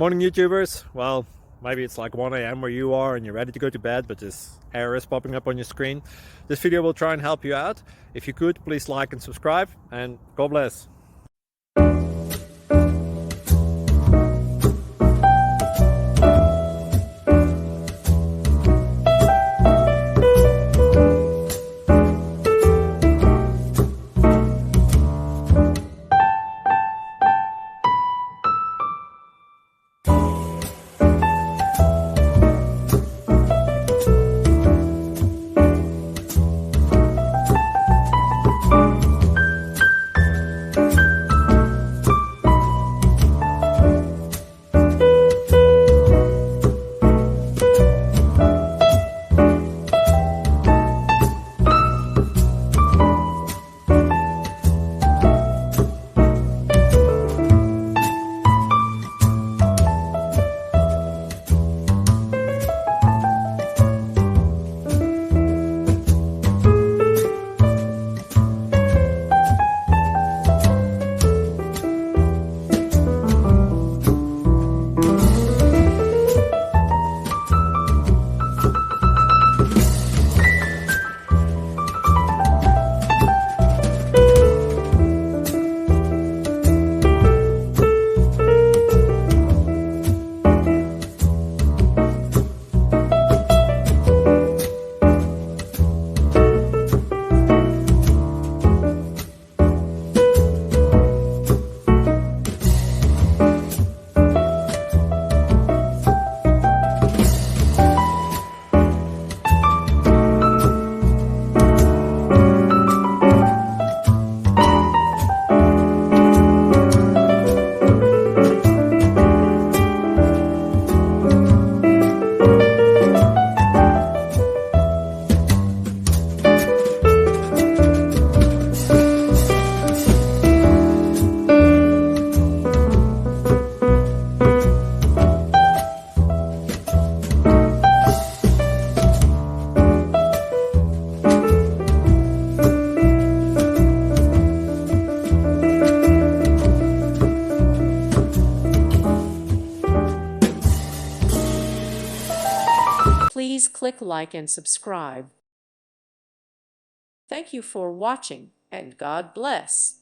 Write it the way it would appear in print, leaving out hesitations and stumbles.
Morning YouTubers. Well, maybe it's like 1 a.m. where you are and you're ready to go to bed, but this error is popping up on your screen. This video will try and help you out. If you could, please like and subscribe, and God bless. Please click like and subscribe. Thank you for watching, and God bless.